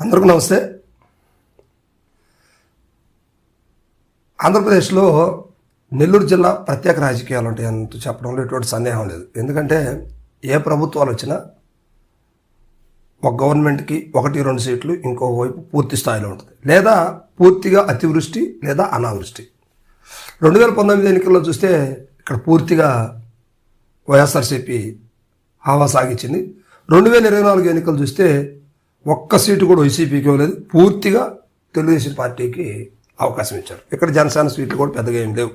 అందరికీ నమస్తే. ఆంధ్రప్రదేశ్లో నెల్లూరు జిల్లా ప్రత్యేక రాజకీయాలు ఉంటాయంటూ చెప్పడంలో ఎటువంటి సందేహం లేదు. ఎందుకంటే ఏ ప్రభుత్వాలు వచ్చినా ఒక గవర్నమెంట్కి 1-2 సీట్లు ఇంకోవైపు పూర్తి స్థాయిలో ఉంటుంది, లేదా పూర్తిగా అతివృష్టి లేదా అనావృష్టి. 2019 ఎన్నికల్లో చూస్తే ఇక్కడ పూర్తిగా వైఎస్ఆర్సీపీ హవా సాగించింది. 2024 ఎన్నికలు చూస్తే ఒక్క సీటు కూడా వైసీపీకి ఇవ్వలేదు, పూర్తిగా తెలుగుదేశం పార్టీకి అవకాశం ఇచ్చారు. ఇక్కడ జనసేన సీట్లు కూడా పెద్దగా ఏం లేవు,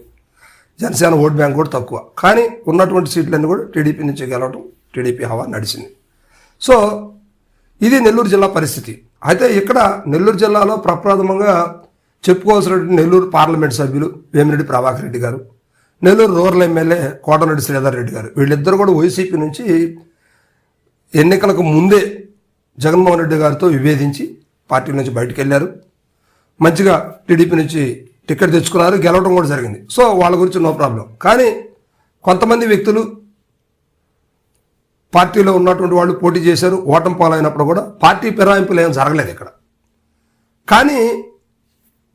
జనసేన ఓట్ బ్యాంక్ కూడా తక్కువ. కానీ ఉన్నటువంటి సీట్లన్నీ కూడా టీడీపీ నుంచి గెలవడం, టీడీపీ హవా నడిచింది. సో ఇది నెల్లూరు జిల్లా పరిస్థితి. అయితే ఇక్కడ నెల్లూరు జిల్లాలో ప్రప్రథమంగా చెప్పుకోవాల్సినటువంటి నెల్లూరు పార్లమెంట్ సభ్యులు వేమిరెడ్డి ప్రభాకర్ రెడ్డి గారు, నెల్లూరు రూరల్ ఎమ్మెల్యే కోటమిరెడ్డి శ్రీధర్ రెడ్డి గారు, వీళ్ళిద్దరూ కూడా వైసీపీ నుంచి ఎన్నికలకు ముందే జగన్మోహన్ రెడ్డి గారితో విభేదించి పార్టీ నుంచి బయటకు వెళ్ళారు. మంచిగా టీడీపీ నుంచి టికెట్ తెచ్చుకున్నారు, గెలవడం కూడా జరిగింది. సో వాళ్ళ గురించి నో ప్రాబ్లం. కానీ కొంతమంది వ్యక్తులు పార్టీలో ఉన్నటువంటి వాళ్ళు పోటీ చేశారు, ఓటమి పాలైనప్పుడు కూడా పార్టీ ఫిరాయింపులు ఏం జరగలేదు ఇక్కడ. కానీ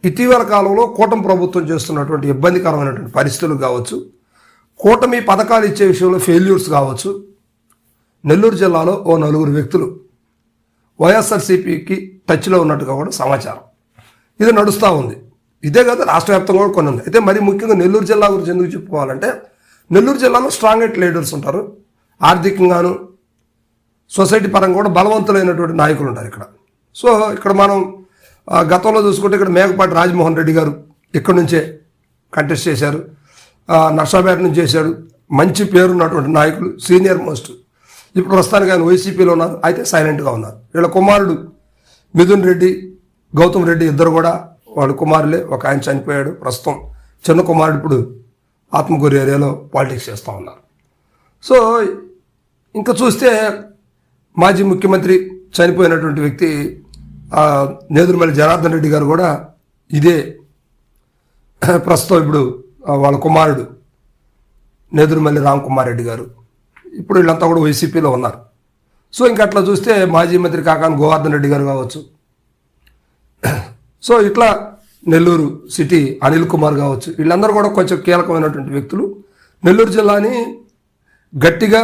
ఇటీవల కాలంలో కూటమి ప్రభుత్వం చేస్తున్నటువంటి ఇబ్బందికరమైనటువంటి పరిస్థితులు కావచ్చు, కూటమి పథకాలు ఇచ్చే విషయంలో ఫెయిల్యూర్స్ కావచ్చు, నెల్లూరు జిల్లాలో ఓ 4 వ్యక్తులు వైఎస్ఆర్సీపీకి టచ్లో ఉన్నట్టుగా కూడా సమాచారం. ఇది నడుస్తూ ఉంది. ఇదే కాదు, రాష్ట్ర వ్యాప్తంగా కూడా కొన్ని ఉంది. అయితే మరి ముఖ్యంగా నెల్లూరు జిల్లా గురించి ఎందుకు చెప్పుకోవాలంటే, నెల్లూరు జిల్లాలో స్ట్రాంగ్ లీడర్స్ ఉంటారు, ఆర్థికంగాను సొసైటీ పరంగా కూడా బలవంతులైనటువంటి నాయకులు ఉంటారు ఇక్కడ. సో ఇక్కడ మనం గతంలో చూసుకుంటే ఇక్కడ మేకపాటి రాజమోహన్ రెడ్డి గారు ఇక్కడి నుంచే కంటెస్ట్ చేశారు, నర్సాపేట నుంచి చేశాడు. మంచి పేరున్నటువంటి నాయకులు, సీనియర్ మోస్ట్. ఇప్పుడు ప్రస్తుతానికి ఆయన వైసీపీలో ఉన్నారు, అయితే సైలెంట్గా ఉన్నారు. వీళ్ళ కుమారుడు మిథున్ రెడ్డి, గౌతమ్ రెడ్డి ఇద్దరు కూడా వాళ్ళ కుమారులే. ఒక ఆయన చనిపోయాడు, ప్రస్తుతం చిన్న కుమారుడు ఇప్పుడు ఆత్మకూరు ఏరియాలో పాలిటిక్స్ చేస్తూ ఉన్నారు. సో ఇంకా చూస్తే మాజీ ముఖ్యమంత్రి చనిపోయినటువంటి వ్యక్తి నేదురుమల్లి జనార్దన్ రెడ్డి గారు కూడా ఇదే ప్రస్తుతం ఇప్పుడు వాళ్ళ కుమారుడు నేదురుమల్లి రామ్ కుమార్ రెడ్డి గారు, ఇప్పుడు వీళ్ళంతా కూడా వైసీపీలో ఉన్నారు. సో ఇంకా అట్లా చూస్తే మాజీ మంత్రి కాకాని గోవర్ధన్ రెడ్డి గారు కావచ్చు. సో ఇట్లా నెల్లూరు సిటీ అనిల్ కుమార్ కావచ్చు, వీళ్ళందరూ కూడా కొంచెం కీలకమైనటువంటి వ్యక్తులు నెల్లూరు జిల్లాని గట్టిగా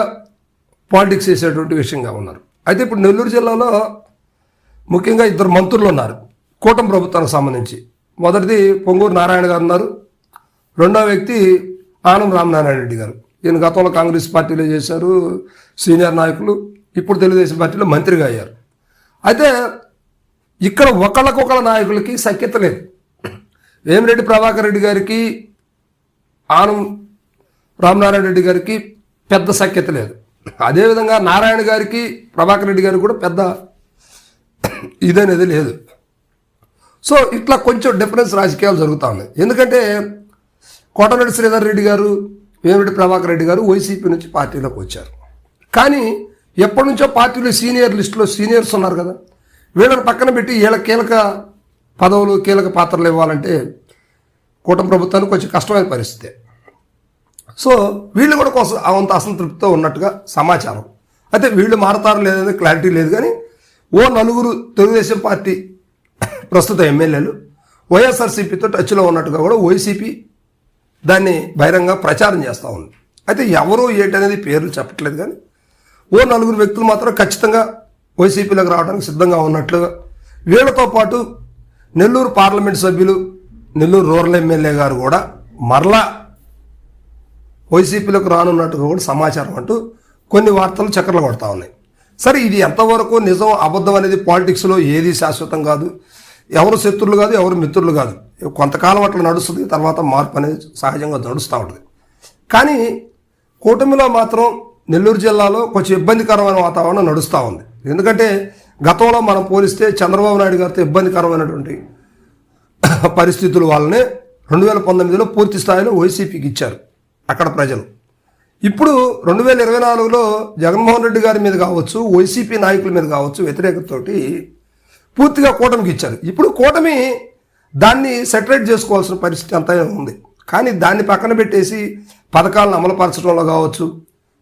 పాలిటిక్స్ చేసేటువంటి విషయంగా ఉన్నారు. అయితే ఇప్పుడు నెల్లూరు జిల్లాలో ముఖ్యంగా 2 మంత్రులు ఉన్నారు కూటమి ప్రభుత్వానికి సంబంధించి. మొదటిది పొంగూరు నారాయణ గారు ఉన్నారు, రెండో వ్యక్తి ఆనం రామనారాయణ రెడ్డి గారు. ఈయన గతంలో కాంగ్రెస్ పార్టీలో చేశారు, సీనియర్ నాయకులు, ఇప్పుడు తెలుగుదేశం పార్టీలో మంత్రిగా అయ్యారు. అయితే ఇక్కడ ఒకళ్ళకొకళ్ళ నాయకులకి సఖ్యత లేదు. వేమిరెడ్డి ప్రభాకర్ రెడ్డి గారికి, ఆనం రామనారాయణ రెడ్డి గారికి పెద్ద సఖ్యత లేదు. అదేవిధంగా నారాయణ గారికి, ప్రభాకర్ రెడ్డి గారికి కూడా పెద్ద ఇదనేది లేదు. సో ఇట్లా కొంచెం డిఫరెన్స్ రాజకీయాలు జరుగుతూ ఉన్నాయి. ఎందుకంటే కోటమిరెడ్డి శ్రీధర్ రెడ్డి గారు, వేమిరెడ్డి ప్రభాకర్ రెడ్డి గారు వైసీపీ నుంచి పార్టీలోకి వచ్చారు. కానీ ఎప్పటి నుంచో పార్టీలో సీనియర్ లిస్టులో సీనియర్స్ ఉన్నారు కదా, వీళ్ళని పక్కన పెట్టి వీళ్ళ కీలక పదవులు, కీలక పాత్రలు ఇవ్వాలంటే కూటమి ప్రభుత్వానికి కొంచెం కష్టమైన పరిస్థితి. సో వీళ్ళు కూడా కోసం అంత అసంతృప్తితో ఉన్నట్టుగా సమాచారం. అయితే వీళ్ళు మారతారు లేదని క్లారిటీ లేదు. కానీ ఓ 4 తెలుగుదేశం పార్టీ ప్రస్తుత ఎమ్మెల్యేలు వైఎస్ఆర్సీపీతో టచ్లో ఉన్నట్టుగా కూడా వైసీపీ దాన్ని బహిరంగ ప్రచారం చేస్తూ ఉంది. అయితే ఎవరు ఏంటనేది పేర్లు చెప్పట్లేదు. కానీ ఓ 4 వ్యక్తులు మాత్రం ఖచ్చితంగా వైసీపీలోకి రావడానికి సిద్ధంగా ఉన్నట్లుగా, వీళ్ళతో పాటు నెల్లూరు పార్లమెంట్ సభ్యులు, నెల్లూరు రూరల్ ఎమ్మెల్యే గారు కూడా మరలా వైసీపీలోకి రానున్నట్టుగా కూడా సమాచారం అంటూ కొన్ని వార్తలు చక్కర్లు కొడతా ఉన్నాయి. సరే ఇది ఎంతవరకు నిజం అబద్ధం అనేది పాలిటిక్స్లో ఏది శాశ్వతం కాదు, ఎవరు శత్రులు కాదు, ఎవరు మిత్రులు కాదు. కొంతకాలం అట్లా నడుస్తుంది, తర్వాత మార్పు అనేది సహజంగా నడుస్తూ ఉంటుంది. కానీ కూటమిలో మాత్రం నెల్లూరు జిల్లాలో కొంచెం ఇబ్బందికరమైన వాతావరణం నడుస్తూ ఉంది. ఎందుకంటే గతంలో మనం పోలిస్తే చంద్రబాబు నాయుడు గారితో ఇబ్బందికరమైనటువంటి పరిస్థితుల వల్లనే 2019లో పూర్తి స్థాయిలో వైసీపీకి ఇచ్చారు అక్కడ ప్రజలు. ఇప్పుడు 2024లో జగన్మోహన్ రెడ్డి గారి మీద కావచ్చు, వైసీపీ నాయకుల మీద కావచ్చు వ్యతిరేకతతోటి పూర్తిగా కూటమికి ఇచ్చారు. ఇప్పుడు కూటమి దాన్ని సెటరేట్ చేసుకోవాల్సిన పరిస్థితి అంతా ఉంది. కానీ దాన్ని పక్కన పెట్టేసి పథకాలను అమలుపరచడంలో కావచ్చు,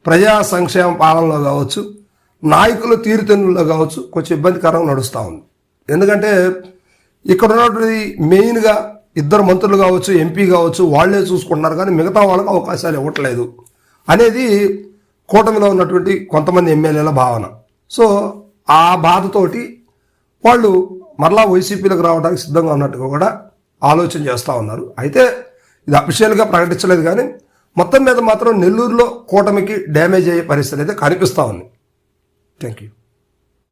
ప్రజా సంక్షేమ పాలనలో కావచ్చు, నాయకుల తీరుతెన్నుల్లో కావచ్చు కొంచెం ఇబ్బందికరంగా నడుస్తూ ఉంది. ఎందుకంటే ఇక్కడ ఉన్నటువంటి మెయిన్గా ఇద్దరు మంత్రులు కావచ్చు, ఎంపీ కావచ్చు, వాళ్ళే చూసుకుంటున్నారు, కానీ మిగతా వాళ్ళకి అవకాశాలు ఇవ్వట్లేదు అనేది కూటమిలో ఉన్నటువంటి కొంతమంది ఎమ్మెల్యేల భావన. సో ఆ బాధతోటి వాళ్ళు మరలా వైసీపీలకు రావడానికి సిద్ధంగా ఉన్నట్టుగా కూడా ఆలోచన చేస్తూ ఉన్నారు. అయితే ఇది అఫీషియల్గా ప్రకటించలేదు, కానీ మొత్తం మీద మాత్రం నెల్లూరులో కూటమికి డ్యామేజ్ అయ్యే పరిస్థితి అయితే కనిపిస్తూ ఉంది. Thank you.